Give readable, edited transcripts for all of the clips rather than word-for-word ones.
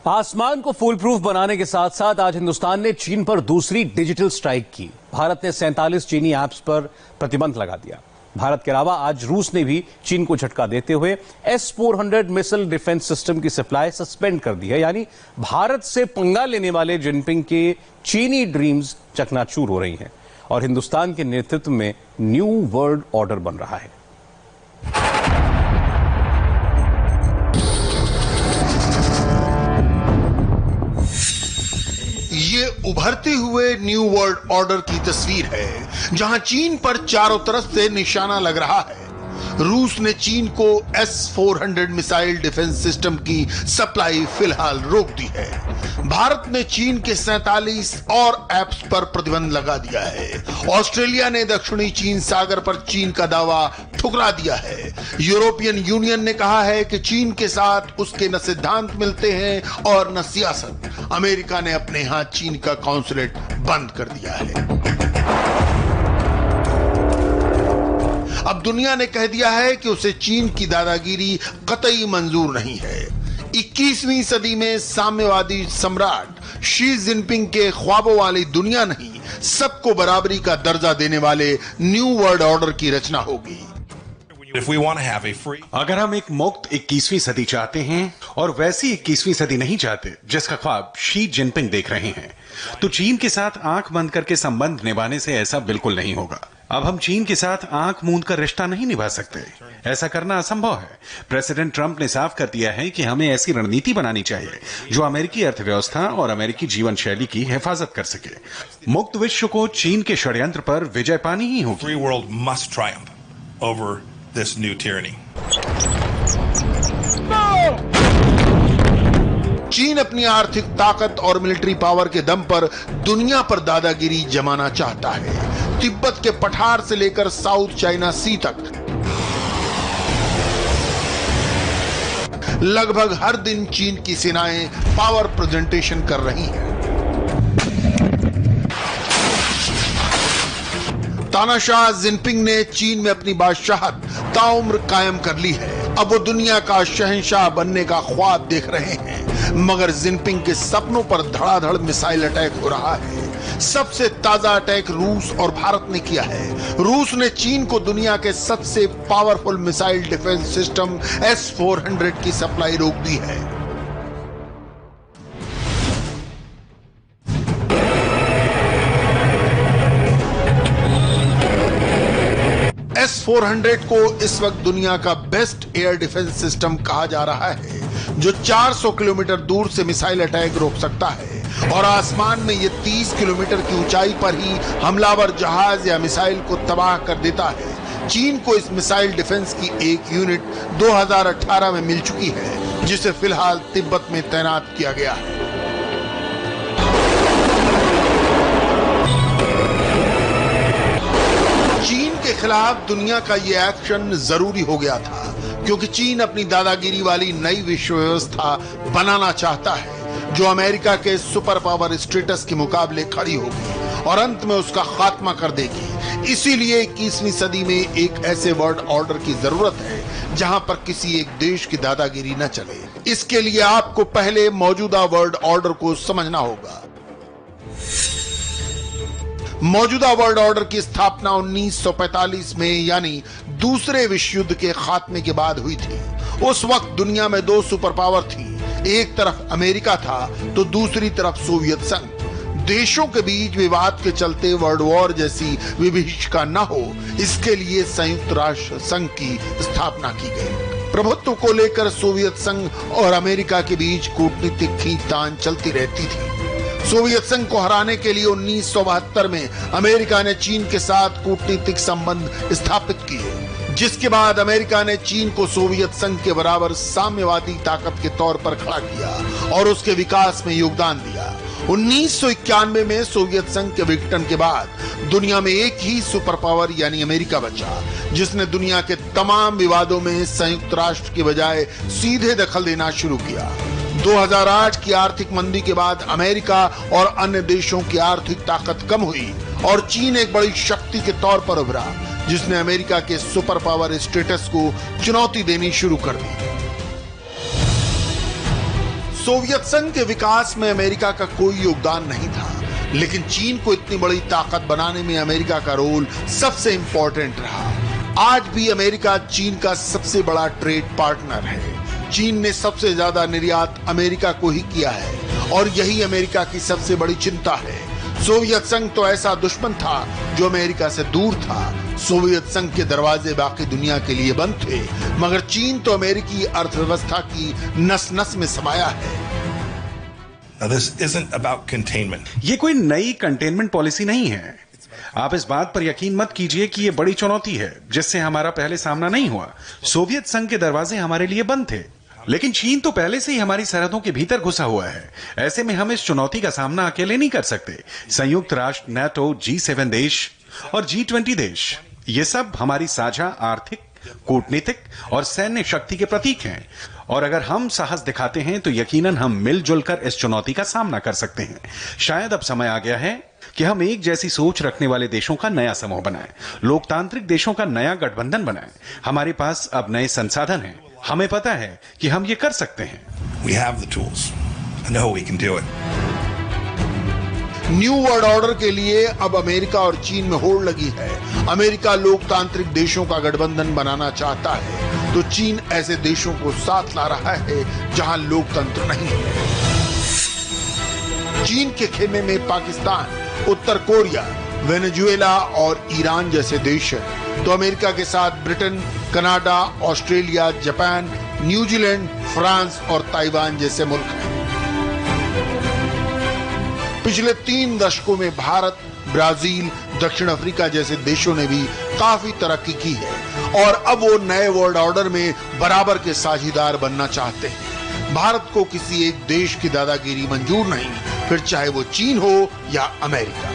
आसमान को फूल प्रूफ बनाने के साथ साथ आज हिंदुस्तान ने चीन पर दूसरी डिजिटल स्ट्राइक की। भारत ने 47 चीनी ऐप्स पर प्रतिबंध लगा दिया। भारत के अलावा आज रूस ने भी चीन को झटका देते हुए S-400 मिसाइल डिफेंस सिस्टम की सप्लाई सस्पेंड कर दी है। यानी भारत से पंगा लेने वाले जिनपिंग के चीनी ड्रीम्स चकनाचूर हो रही हैं और हिंदुस्तान के नेतृत्व में न्यू वर्ल्ड ऑर्डर बन रहा है। ये उभरते हुए न्यू वर्ल्ड ऑर्डर की तस्वीर है, जहां चीन पर चारों तरफ से निशाना लग रहा है। रूस ने चीन को S-400 मिसाइल डिफेंस सिस्टम की सप्लाई फिलहाल रोक दी है। भारत ने चीन के 47 और ऐप्स पर प्रतिबंध लगा दिया है। ऑस्ट्रेलिया ने दक्षिणी चीन सागर पर चीन का दावा ठुकरा दिया है। यूरोपियन यूनियन ने कहा है कि चीन के साथ उसके न सिद्धांत मिलते हैं और न सियासत। अमेरिका ने अपने यहां चीन का कॉन्सुलेट बंद कर दिया है। अब दुनिया ने कह दिया है कि उसे चीन की दादागिरी कतई मंजूर नहीं है। 21वीं सदी में साम्यवादी सम्राट शी जिनपिंग के ख्वाबों वाली दुनिया नहीं, सबको बराबरी का दर्जा देने वाले न्यू वर्ल्ड ऑर्डर की रचना होगी। अगर हम एक मुक्त 21वीं सदी चाहते हैं और वैसी 21वीं सदी नहीं चाहते जिसका ख्वाब शी जिनपिंग देख रहे हैं, तो चीन के साथ आंख बंद करके संबंध निभाने से ऐसा बिल्कुल नहीं होगा। अब हम चीन के साथ आंख मूंद कर रिश्ता नहीं निभा सकते। ऐसा करना असंभव है। प्रेसिडेंट ट्रंप ने साफ कर दिया है कि हमें ऐसी रणनीति बनानी चाहिए जो अमेरिकी अर्थव्यवस्था और अमेरिकी जीवन शैली की हिफाजत कर सके। मुक्त विश्व को चीन के षड्यंत्र पर विजय पानी ही होगी। Free world must triumph over this new tyranny. चीन अपनी आर्थिक ताकत और मिलिट्री पावर के दम पर दुनिया पर दादागिरी जमाना चाहता है। तिब्बत के पठार से लेकर साउथ चाइना सी तक लगभग हर दिन चीन की सेनाएं पावर प्रेजेंटेशन कर रही हैं। तानाशाह जिनपिंग ने चीन में अपनी बादशाहत ताउम्र कायम कर ली है। अब वो दुनिया का शहंशाह बनने का ख्वाब देख रहे हैं, मगर जिनपिंग के सपनों पर धड़ाधड़ मिसाइल अटैक हो रहा है। सबसे ताजा अटैक रूस और भारत ने किया है। रूस ने चीन को दुनिया के सबसे powerful missile defence system S-400 की सप्लाई रोक दी है। S-400 को इस वक्त दुनिया का बेस्ट एयर डिफेंस सिस्टम कहा जा रहा है, जो 400 किलोमीटर दूर से मिसाइल अटैक रोक सकता है और आसमान में ये 30 किलोमीटर की ऊंचाई पर ही हमलावर जहाज या मिसाइल को तबाह कर देता है। चीन को इस मिसाइल डिफेंस की एक यूनिट 2018 में मिल चुकी है, जिसे फिलहाल तिब्बत में तैनात किया गया है। चीन के खिलाफ दुनिया का यह एक्शन जरूरी हो गया था, क्योंकि चीन अपनी दादागिरी वाली नई विश्व व्यवस्था बनाना चाहता है, जो अमेरिका के सुपर पावर स्टेटस के मुकाबले खड़ी होगी और अंत में उसका खात्मा कर देगी। इसीलिए 21वीं सदी में एक ऐसे वर्ल्ड ऑर्डर की जरूरत है जहां पर किसी एक देश की दादागिरी न चले। इसके लिए आपको पहले मौजूदा वर्ल्ड ऑर्डर को समझना होगा। मौजूदा वर्ल्ड ऑर्डर की स्थापना 1945 में, यानी दूसरे विश्व युद्ध के खात्मे के बाद हुई थी। उस वक्त दुनिया में दो सुपर पावर थी, एक तरफ अमेरिका था तो दूसरी तरफ सोवियत संघ। देशों के बीच विवाद के चलते वर्ल्ड वॉर जैसी विभीषिका न हो, इसके लिए संयुक्त राष्ट्र संघ की स्थापना की गई। प्रभुत्व को लेकर सोवियत संघ और अमेरिका के बीच कूटनीतिक खींचतान चलती रहती थी। सोवियत संघ को हराने के लिए 1972 में अमेरिका ने चीन के साथ कूटनीतिक संबंध स्थापित किए, जिसके बाद अमेरिका ने चीन को सोवियत संघ के बराबर साम्यवादी ताकत के तौर पर खड़ा किया और उसके विकास में योगदान दिया। 1991 में सोवियत संघ के विघटन के बाद दुनिया में एक ही सुपर पावर यानी अमेरिका बचा, जिसने दुनिया के तमाम विवादों में संयुक्त राष्ट्र की बजाय सीधे दखल देना शुरू किया। 2008 की आर्थिक मंदी के बाद अमेरिका और अन्य देशों की आर्थिक ताकत कम हुई और चीन एक बड़ी शक्ति के तौर पर उभरा, जिसने अमेरिका के सुपर पावर स्टेटस को चुनौती देनी शुरू कर दी। सोवियत संघ के विकास में अमेरिका का कोई योगदान नहीं था, लेकिन चीन को इतनी बड़ी ताकत बनाने में अमेरिका का रोल सबसे इंपॉर्टेंट रहा। आज भी अमेरिका चीन का सबसे बड़ा ट्रेड पार्टनर है। चीन ने सबसे ज्यादा निर्यात अमेरिका को ही किया है और यही अमेरिका की सबसे बड़ी चिंता है। सोवियत संघ तो ऐसा दुश्मन था जो अमेरिका से दूर था। सोवियत संघ के दरवाजे बाकी दुनिया के लिए बंद थे, मगर चीन तो अमेरिकी अर्थव्यवस्था की नस नस में समाया है। Now, this isn't about containment. ये कोई नई कंटेनमेंट पॉलिसी नहीं है। आप इस बात पर यकीन मत कीजिए कि ये बड़ी चुनौती है जिससे हमारा पहले सामना नहीं हुआ। सोवियत संघ के दरवाजे हमारे लिए बंद थे, लेकिन चीन तो पहले से ही हमारी सरहदों के भीतर घुसा हुआ है। ऐसे में हम इस चुनौती का सामना अकेले नहीं कर सकते। संयुक्त राष्ट्र, NATO, G7 देश और G20 देश, ये सब हमारी साझा आर्थिक, कूटनीतिक और सैन्य शक्ति के प्रतीक हैं। और अगर हम साहस दिखाते हैं तो यकीनन हम मिलजुल कर इस चुनौती का सामना कर सकते हैं। शायद अब समय आ गया है कि हम एक जैसी सोच रखने वाले देशों का नया समूह बनाएं, लोकतांत्रिक देशों का नया गठबंधन बनाएं। हमारे पास अब नए संसाधन हैं। हमें पता है कि हम ये कर सकते हैं। We have the tools. I know we can do it. New world order के लिए अब अमेरिका और चीन में होड़ लगी है। अमेरिका लोकतांत्रिक देशों का गठबंधन बनाना चाहता है, तो चीन ऐसे देशों को साथ ला रहा है जहां लोकतंत्र नहीं है। चीन के खेमे में पाकिस्तान, उत्तर कोरिया, वेनेजुएला और ईरान जैसे देश हैं, तो अमेरिका के साथ Britain, Canada, Australia, Japan, New Zealand, France और ताइवान जैसे मुल्क हैं। पिछले 3 दशकों में भारत, ब्राजील, दक्षिण अफ्रीका जैसे देशों ने भी काफी तरक्की की है और अब वो नए वर्ल्ड ऑर्डर में बराबर के साझीदार बनना चाहते हैं। भारत को किसी एक देश की दादागिरी मंजूर नहीं, फिर चाहे वो चीन हो या America.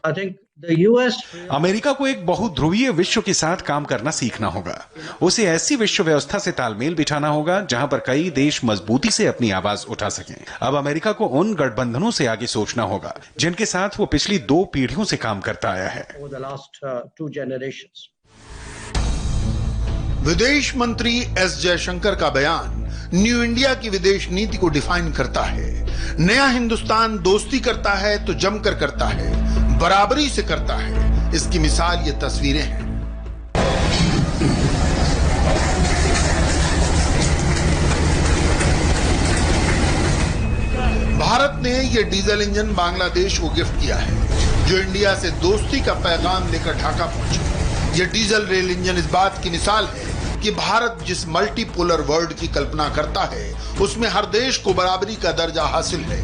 I think the US America को एक बहुध्रुवीय विश्व के साथ काम करना सीखना होगा। उसे ऐसी विश्व व्यवस्था से तालमेल बिठाना होगा जहां पर कई देश मजबूती से अपनी आवाज उठा सकें। अब अमेरिका को उन गठबंधनों से आगे सोचना होगा जिनके साथ वो पिछली 2 पीढ़ियों से काम करता आया है। over the last 2 generations. विदेश मंत्री एस जयशंकर का बयान न्यू इंडिया की विदेश नीति को डिफाइन करता है। नया हिंदुस्तान दोस्ती करता है तो जमकर करता है, बराबरी से करता है। इसकी मिसाल ये तस्वीरें हैं। भारत ने ये डीजल इंजन बांग्लादेश को गिफ्ट किया है, जो इंडिया से दोस्ती का पैगाम लेकर ढाका पहुंचे। ये डीजल रेल इंजन इस बात की मिसाल है कि भारत जिस मल्टीपोलर वर्ल्ड की कल्पना करता है, उसमें हर देश को बराबरी का दर्जा हासिल है।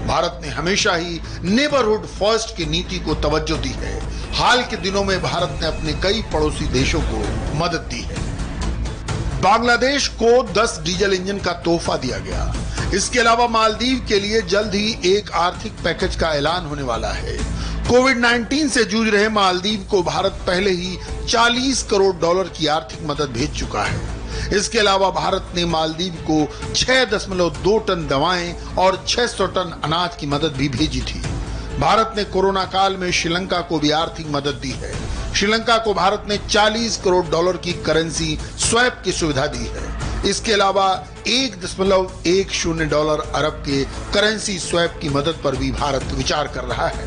भारत ने हमेशा ही नेबरहुड फर्स्ट की नीति को तवज्जो दी है। हाल के दिनों में भारत ने अपने कई पड़ोसी देशों को मदद दी है। बांग्लादेश को 10 डीजल इंजन का तोहफा दिया गया। इसके अलावा मालदीव के लिए जल्द ही एक आर्थिक पैकेज का ऐलान होने वाला है। कोविड-19 से जूझ रहे मालदीव को भारत पहले ही $40 करोड़ की आर्थिक मदद भेज चुका है। इसके अलावा भारत ने मालदीव को 6.2 टन दवाएं और 600 टन अनाज की मदद भी भेजी थी। भारत ने कोरोना काल में श्रीलंका को भी आर्थिक मदद दी है। श्रीलंका को भारत ने $40 करोड़ की करेंसी स्वैप की सुविधा दी है। इसके अलावा $1.10 अरब के करेंसी स्वैप की मदद पर भी भारत विचार कर रहा है।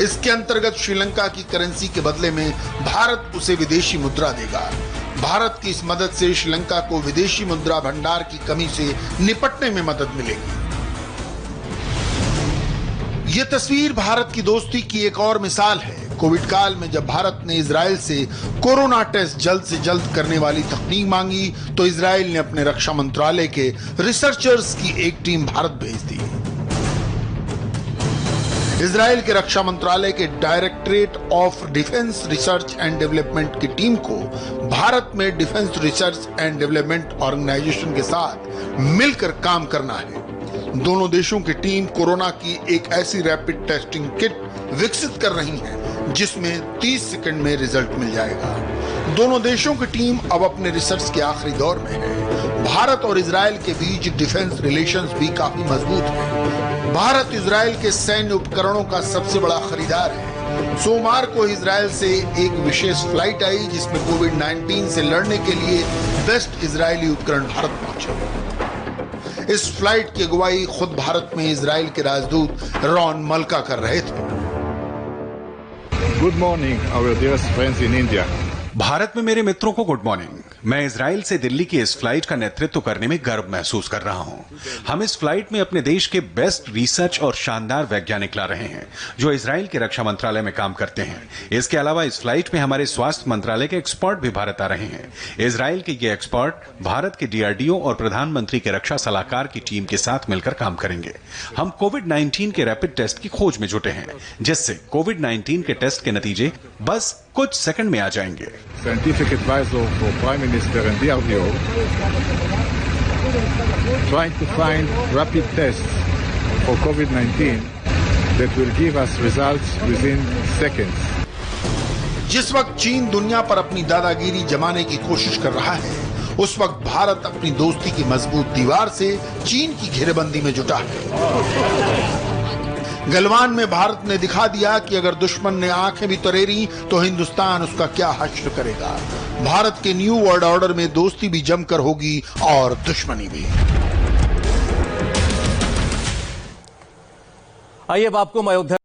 इसके अंतर्गत श्रीलंका की करेंसी के बदले में भारत उसे विदेशी मुद्रा देगा। भारत की इस मदद से श्रीलंका को विदेशी मुद्रा भंडार की कमी से निपटने में मदद मिलेगी। ये तस्वीर भारत की दोस्ती की एक और मिसाल है। कोविड काल में जब भारत ने इजराइल से कोरोना टेस्ट जल्द से जल्द करने वाली तकनीक मांगी, तो इजराइल ने अपने रक्षा मंत्रालय के रिसर्चर्स की एक टीम भारत भेज दी। इजराइल के रक्षा मंत्रालय के directorate of defence research and development की टीम को भारत में defence research and development organisation के साथ मिलकर काम करना है। दोनों देशों की टीम कोरोना की एक ऐसी रैपिड टेस्टिंग किट विकसित कर रही है जिसमें 30 सेकंड में रिजल्ट मिल जाएगा। दोनों देशों की टीम अब अपने रिसर्च के आखिरी दौर में है। भारत और इजराइल के बीच डिफेंस रिलेशंस भी काफी मजबूत है। भारत इजराइल के सैन्य उपकरणों का सबसे बड़ा खरीदार है। सोमवार को इजराइल से एक विशेष फ्लाइट आई जिसमें कोविड-19 से लड़ने के लिए बेस्ट इजरायली उपकरण भारत पहुंचे। इस फ्लाइट की अगुवाई खुद भारत में इजराइल के राजदूत रॉन मल्का कर रहे थे। Good morning, our dearest friends in India. Bharat में मेरे मित्रों को गुड मॉर्निंग। मैं इजराइल से दिल्ली की इस फ्लाइट का नेतृत्व करने में गर्व महसूस कर रहा हूं। हम इस फ्लाइट में अपने देश के बेस्ट रिसर्च और शानदार वैज्ञानिक ला रहे हैं जो इजराइल के रक्षा मंत्रालय में काम करते हैं। इसके अलावा इस फ्लाइट में हमारे स्वास्थ्य मंत्रालय के एक्सपर्ट भी भारत आ रहे हैं। इजराइल के ये एक्सपर्ट भारत के डीआरडीओ और प्रधानमंत्री के रक्षा सलाहकार की टीम के साथ मिलकर काम करेंगे। हम कोविड-19 के रैपिड टेस्ट की खोज में जुटे हैं, जिससे कोविड-19 के टेस्ट के नतीजे बस कुछ सेकंड में आ जाएंगे। Scientific advisor for Prime Minister and DRDO, trying to find rapid tests for COVID-19 that will give us results within seconds. जिस वक्त चीन दुनिया पर अपनी दादागिरी जमाने की कोशिश कर रहा है, उस वक्त भारत अपनी दोस्ती की मजबूत दीवार से चीन की घेरेबंदी में जुटा है। गलवान में भारत ने दिखा दिया कि अगर दुश्मन ने आंखें भी तरेरी तो हिंदुस्तान उसका क्या हश्र करेगा। भारत के न्यू वर्ल्ड ऑर्डर में दोस्ती भी जमकर होगी और दुश्मनी भी। आइए अब आपको अयोध्या